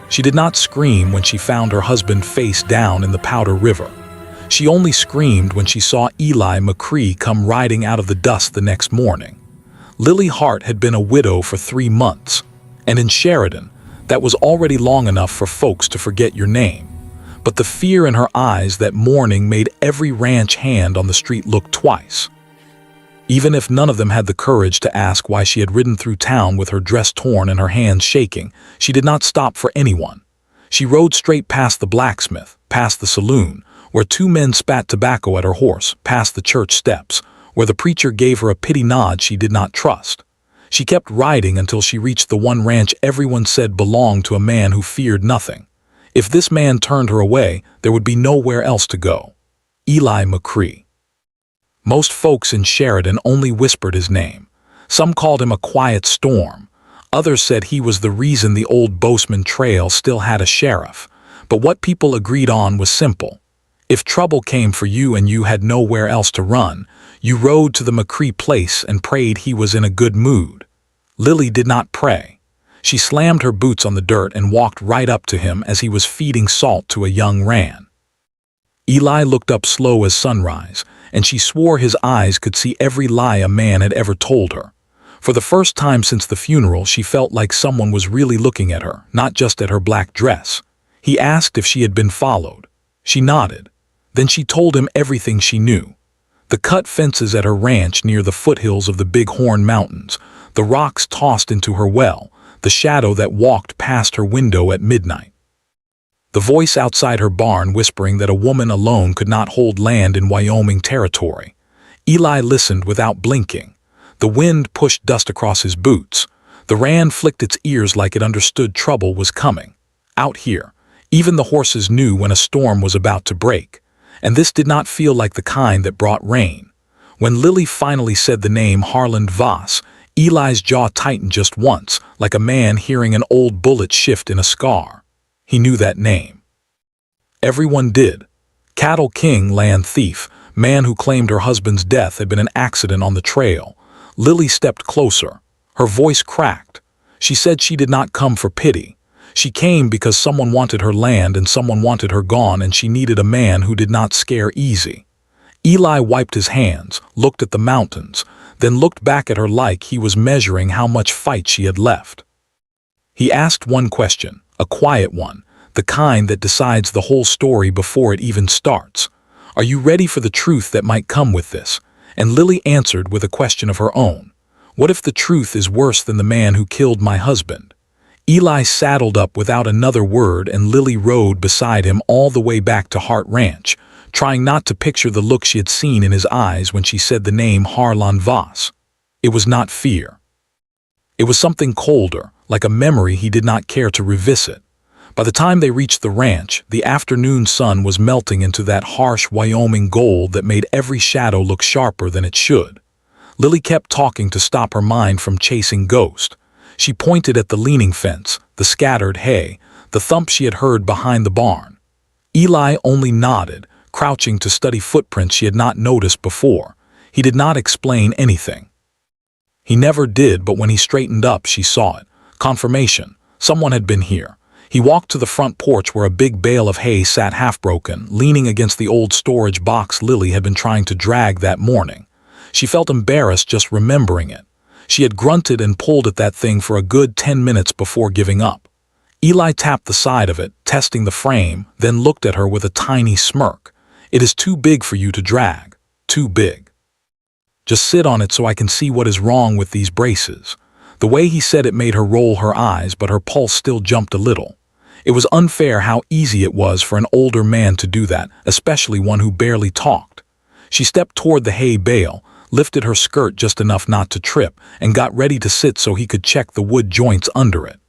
She did not scream when she found her husband face down in the Powder River. She only screamed when she saw Eli McCree come riding out of the dust the next morning. Lily Hart had been a widow for 3 months, and in Sheridan, that was already long enough for folks to forget your name. But the fear in her eyes that morning made every ranch hand on the street look twice. Even if none of them had the courage to ask why she had ridden through town with her dress torn and her hands shaking, she did not stop for anyone. She rode straight past the blacksmith, past the saloon, where 2 men spat tobacco at her horse, past the church steps, where the preacher gave her a pity nod she did not trust. She kept riding until she reached the one ranch everyone said belonged to a man who feared nothing. If this man turned her away, there would be nowhere else to go. Eli McCree. Most folks in Sheridan only whispered his name. Some called him a quiet storm. Others said he was the reason the old Bozeman Trail still had a sheriff. But what people agreed on was simple. If trouble came for you and you had nowhere else to run, you rode to the McCree place and prayed he was in a good mood. Lily did not pray. She slammed her boots on the dirt and walked right up to him as he was feeding salt to a young ram. Eli looked up slow as sunrise, and she swore his eyes could see every lie a man had ever told her. For the first time since the funeral, she felt like someone was really looking at her, not just at her black dress. He asked if she had been followed. She nodded. Then she told him everything she knew. The cut fences at her ranch near the foothills of the Big Horn Mountains, the rocks tossed into her well, the shadow that walked past her window at midnight. The voice outside her barn whispering that a woman alone could not hold land in Wyoming territory. Eli listened without blinking. The wind pushed dust across his boots. The ram flicked its ears like it understood trouble was coming. Out here, even the horses knew when a storm was about to break. And this did not feel like the kind that brought rain. When Lily finally said the name Harland Voss, Eli's jaw tightened just once, like a man hearing an old bullet shift in a scar. He knew that name. Everyone did. Cattle king, land thief, man who claimed her husband's death had been an accident on the trail. Lily stepped closer. Her voice cracked. She said she did not come for pity. She came because someone wanted her land and someone wanted her gone, and she needed a man who did not scare easy. Eli wiped his hands, looked at the mountains, then looked back at her like he was measuring how much fight she had left. He asked one question, a quiet one, the kind that decides the whole story before it even starts. Are you ready for the truth that might come with this? And Lily answered with a question of her own. What if the truth is worse than the man who killed my husband? Eli saddled up without another word, and Lily rode beside him all the way back to Hart Ranch, trying not to picture the look she had seen in his eyes when she said the name Harland Voss. It was not fear. It was something colder, like a memory he did not care to revisit. By the time they reached the ranch, the afternoon sun was melting into that harsh Wyoming gold that made every shadow look sharper than it should. Lily kept talking to stop her mind from chasing ghosts. She pointed at the leaning fence, the scattered hay, the thump she had heard behind the barn. Eli only nodded, crouching to study footprints she had not noticed before. He did not explain anything. He never did, but when he straightened up, she saw it. Confirmation. Someone had been here. He walked to the front porch where a big bale of hay sat half-broken, leaning against the old storage box Lily had been trying to drag that morning. She felt embarrassed just remembering it. She had grunted and pulled at that thing for a good 10 minutes before giving up. Eli tapped the side of it, testing the frame, then looked at her with a tiny smirk. It is too big for you to drag. Too big. Just sit on it so I can see what is wrong with these braces. The way he said it made her roll her eyes, but her pulse still jumped a little. It was unfair how easy it was for an older man to do that, especially one who barely talked. She stepped toward the hay bale, lifted her skirt just enough not to trip, and got ready to sit so he could check the wood joints under it.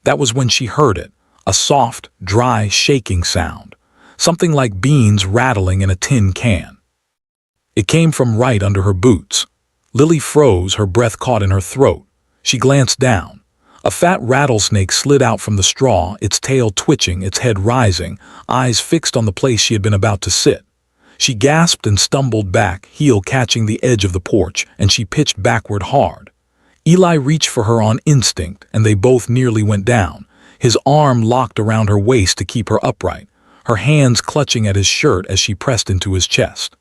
That was when she heard it, a soft, dry, shaking sound, something like beans rattling in a tin can. It came from right under her boots. Lily froze, her breath caught in her throat. She glanced down. A fat rattlesnake slid out from the straw, its tail twitching, its head rising, eyes fixed on the place she had been about to sit. She gasped and stumbled back, heel catching the edge of the porch, and she pitched backward hard. Eli reached for her on instinct, and they both nearly went down. his arm locked around her waist to keep her upright, her hands clutching at his shirt as she pressed into his chest.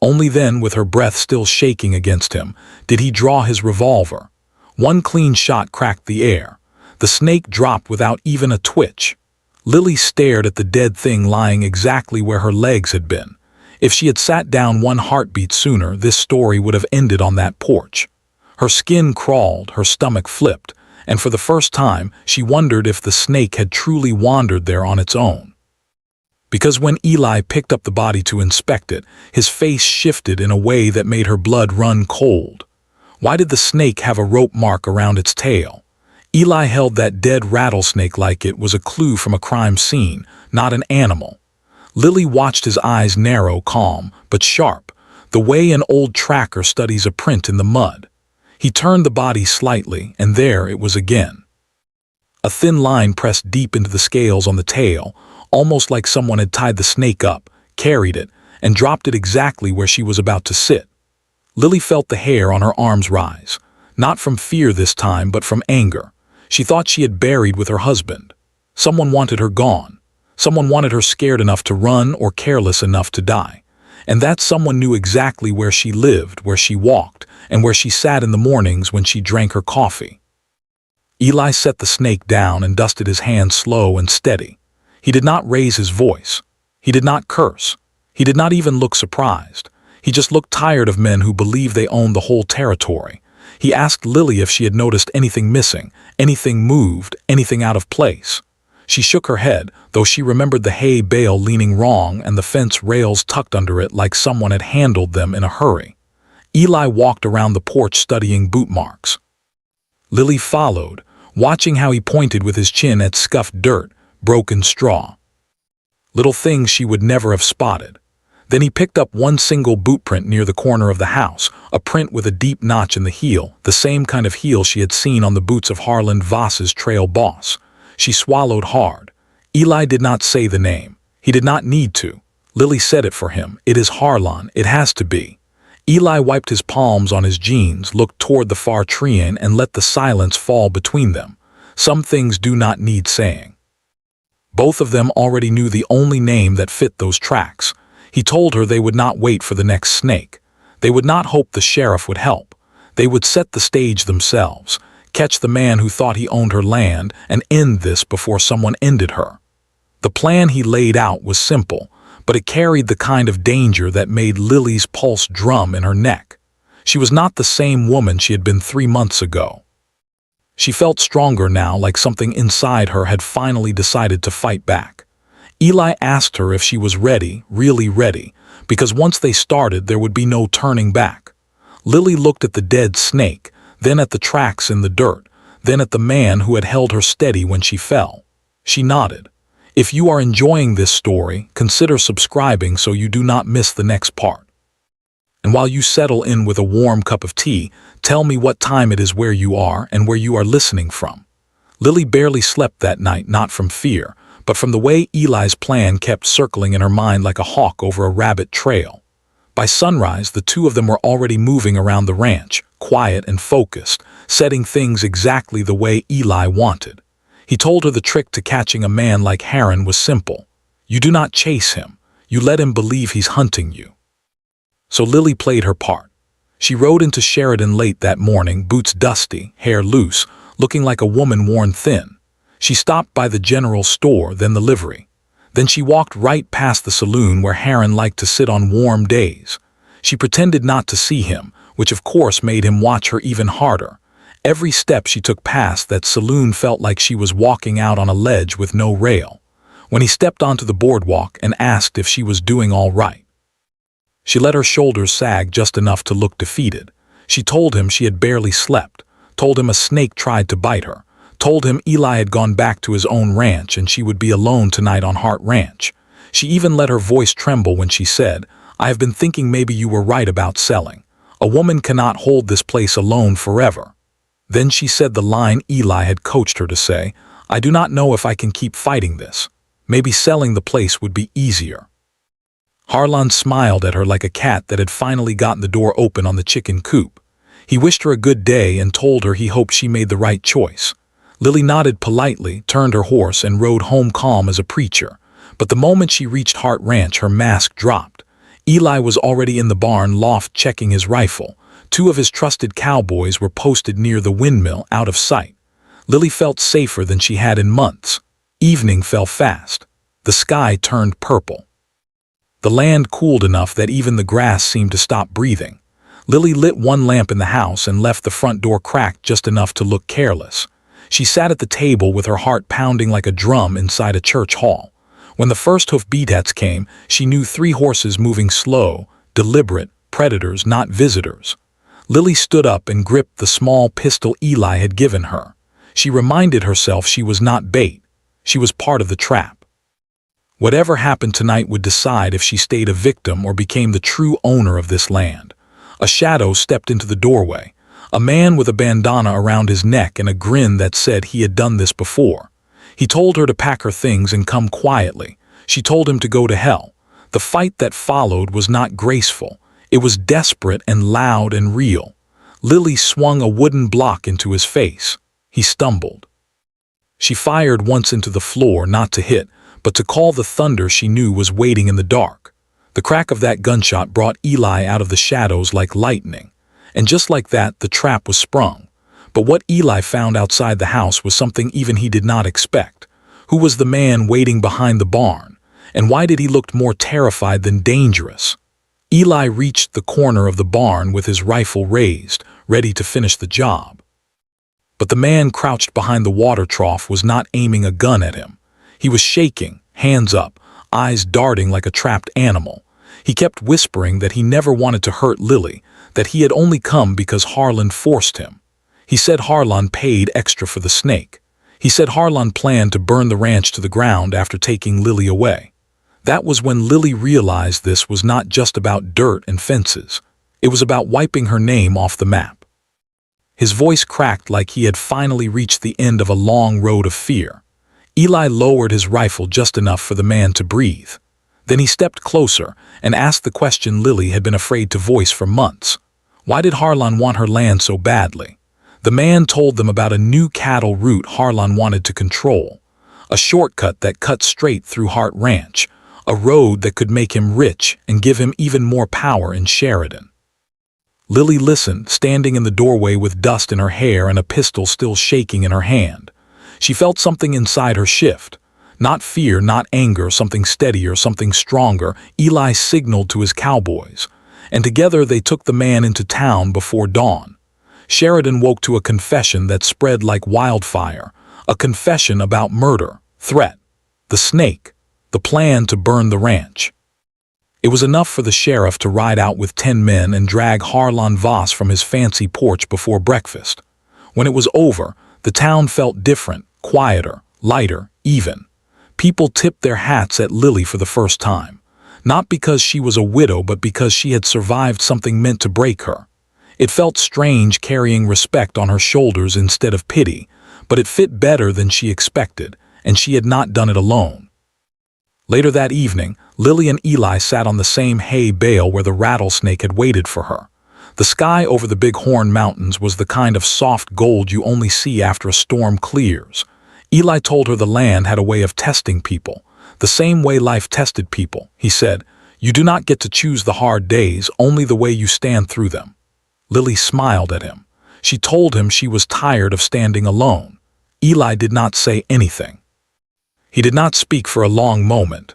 Only then, with her breath still shaking against him, did he draw his revolver. One clean shot cracked the air. The snake dropped without even a twitch. Lily stared at the dead thing lying exactly where her legs had been. If she had sat down one heartbeat sooner, this story would have ended on that porch. Her skin crawled, her stomach flipped, and for the first time, she wondered if the snake had truly wandered there on its own. Because when Eli picked up the body to inspect it, his face shifted in a way that made her blood run cold. Why did the snake have a rope mark around its tail? Eli held that dead rattlesnake like it was a clue from a crime scene, not an animal. Lily watched his eyes narrow, calm, but sharp, the way an old tracker studies a print in the mud. He turned the body slightly, and there it was again. A thin line pressed deep into the scales on the tail, almost like someone had tied the snake up, carried it, and dropped it exactly where she was about to sit. Lily felt the hair on her arms rise, not from fear this time, but from anger. She thought she had buried with her husband. Someone wanted her gone. Someone wanted her scared enough to run or careless enough to die. And that someone knew exactly where she lived, where she walked, and where she sat in the mornings when she drank her coffee. Eli set the snake down and dusted his hands slow and steady. He did not raise his voice. He did not curse. He did not even look surprised. He just looked tired of men who believed they owned the whole territory. He asked Lily if she had noticed anything missing, anything moved, anything out of place. She shook her head, though she remembered the hay bale leaning wrong and the fence rails tucked under it like someone had handled them in a hurry. Eli walked around the porch studying boot marks. Lily followed, watching how he pointed with his chin at scuffed dirt, broken straw. Little things she would never have spotted. Then he picked up one single boot print near the corner of the house, a print with a deep notch in the heel, the same kind of heel she had seen on the boots of Harlan Voss's trail boss. She swallowed hard. Eli did not say the name. He did not need to. Lily said it for him. It is Harlan. It has to be. Eli wiped his palms on his jeans, looked toward the far tree and let the silence fall between them. Some things do not need saying. Both of them already knew the only name that fit those tracks. He told her they would not wait for the next snake. They would not hope the sheriff would help. They would set the stage themselves, catch the man who thought he owned her land, and end this before someone ended her. The plan he laid out was simple, but it carried the kind of danger that made Lily's pulse drum in her neck. She was not the same woman she had been 3 months ago. She felt stronger now, like something inside her had finally decided to fight back. Eli asked her if she was ready, really ready, because once they started there would be no turning back. Lily looked at the dead snake, then at the tracks in the dirt, then at the man who had held her steady when she fell. She nodded. If you are enjoying this story, consider subscribing so you do not miss the next part. And while you settle in with a warm cup of tea, tell me what time it is where you are and where you are listening from. Lily barely slept that night, not from fear, but from the way Eli's plan kept circling in her mind like a hawk over a rabbit trail. By sunrise, the two of them were already moving around the ranch, quiet and focused, setting things exactly the way Eli wanted. He told her the trick to catching a man like Heron was simple. You do not chase him. You let him believe he's hunting you. So Lily played her part. She rode into Sheridan late that morning, boots dusty, hair loose, looking like a woman worn thin. She stopped by the general store, then the livery. Then she walked right past the saloon where Heron liked to sit on warm days. She pretended not to see him, which of course made him watch her even harder. Every step she took past that saloon felt like she was walking out on a ledge with no rail. When he stepped onto the boardwalk and asked if she was doing all right, she let her shoulders sag just enough to look defeated. She told him she had barely slept, told him a snake tried to bite her, told him Eli had gone back to his own ranch and she would be alone tonight on Hart Ranch. She even let her voice tremble when she said, I have been thinking maybe you were right about selling. A woman cannot hold this place alone forever. Then she said the line Eli had coached her to say, I do not know if I can keep fighting this. Maybe selling the place would be easier. Harlan smiled at her like a cat that had finally gotten the door open on the chicken coop. He wished her a good day and told her he hoped she made the right choice. Lily nodded politely, turned her horse, and rode home calm as a preacher. But the moment she reached Hart Ranch, her mask dropped. Eli was already in the barn loft checking his rifle. Two of his trusted cowboys were posted near the windmill, out of sight. Lily felt safer than she had in months. Evening fell fast. The sky turned purple. The land cooled enough that even the grass seemed to stop breathing. Lily lit one lamp in the house and left the front door cracked just enough to look careless. She sat at the table with her heart pounding like a drum inside a church hall. When the first hoofbeats came, she knew 3 horses moving slow, deliberate, predators, not visitors. Lily stood up and gripped the small pistol Eli had given her. She reminded herself she was not bait. She was part of the trap. Whatever happened tonight would decide if she stayed a victim or became the true owner of this land. A shadow stepped into the doorway. A man with a bandana around his neck and a grin that said he had done this before. He told her to pack her things and come quietly. She told him to go to hell. The fight that followed was not graceful. It was desperate and loud and real. Lily swung a wooden block into his face. He stumbled. She fired once into the floor, not to hit, but to call the thunder she knew was waiting in the dark. The crack of that gunshot brought Eli out of the shadows like lightning. And just like that, the trap was sprung. But what Eli found outside the house was something even he did not expect. Who was the man waiting behind the barn? And why did he look more terrified than dangerous? Eli reached the corner of the barn with his rifle raised, ready to finish the job. But the man crouched behind the water trough was not aiming a gun at him. He was shaking, hands up, eyes darting like a trapped animal. He kept whispering that he never wanted to hurt Lily, that he had only come because Harlan forced him. He said Harlan paid extra for the snake. He said Harlan planned to burn the ranch to the ground after taking Lily away. That was when Lily realized this was not just about dirt and fences. It was about wiping her name off the map. His voice cracked like he had finally reached the end of a long road of fear. Eli lowered his rifle just enough for the man to breathe. Then he stepped closer and asked the question Lily had been afraid to voice for months. Why did Harlan want her land so badly? The man told them about a new cattle route Harlan wanted to control. A shortcut that cut straight through Hart Ranch. A road that could make him rich and give him even more power in Sheridan. Lily listened, standing in the doorway with dust in her hair and a pistol still shaking in her hand. She felt something inside her shift. Not fear, not anger, something steadier, something stronger. Eli signaled to his cowboys, and together they took the man into town before dawn. Sheridan woke to a confession that spread like wildfire, a confession about murder, threat, the snake, the plan to burn the ranch. It was enough for the sheriff to ride out with 10 men and drag Harlan Voss from his fancy porch before breakfast. When it was over, the town felt different, quieter, lighter, even. People tipped their hats at Lily for the first time, not because she was a widow but because she had survived something meant to break her. It felt strange carrying respect on her shoulders instead of pity, but it fit better than she expected, and she had not done it alone. Later that evening, Lily and Eli sat on the same hay bale where the rattlesnake had waited for her. The sky over the Big Horn Mountains was the kind of soft gold you only see after a storm clears. Eli told her the land had a way of testing people, the same way life tested people. He said, "You do not get to choose the hard days, only the way you stand through them." Lily smiled at him. She told him she was tired of standing alone. Eli did not say anything. He did not speak for a long moment.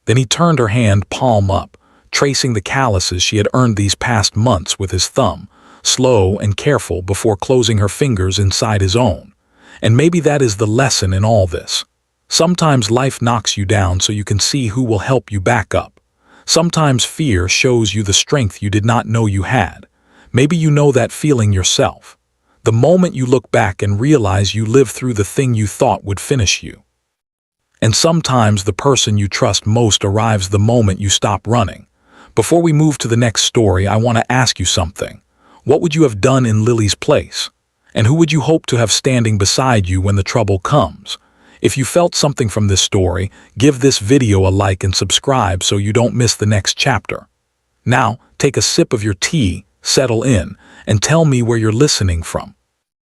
Then he turned her hand palm up, tracing the calluses she had earned these past months with his thumb, slow and careful before closing her fingers inside his own. And maybe that is the lesson in all this. Sometimes life knocks you down so you can see who will help you back up. Sometimes fear shows you the strength you did not know you had. Maybe you know that feeling yourself. The moment you look back and realize you lived through the thing you thought would finish you. And sometimes the person you trust most arrives the moment you stop running. Before we move to the next story, I want to ask you something. What would you have done in Lily's place? And who would you hope to have standing beside you when the trouble comes? If you felt something from this story, give this video a like and subscribe so you don't miss the next chapter. Now, take a sip of your tea, settle in, and tell me where you're listening from.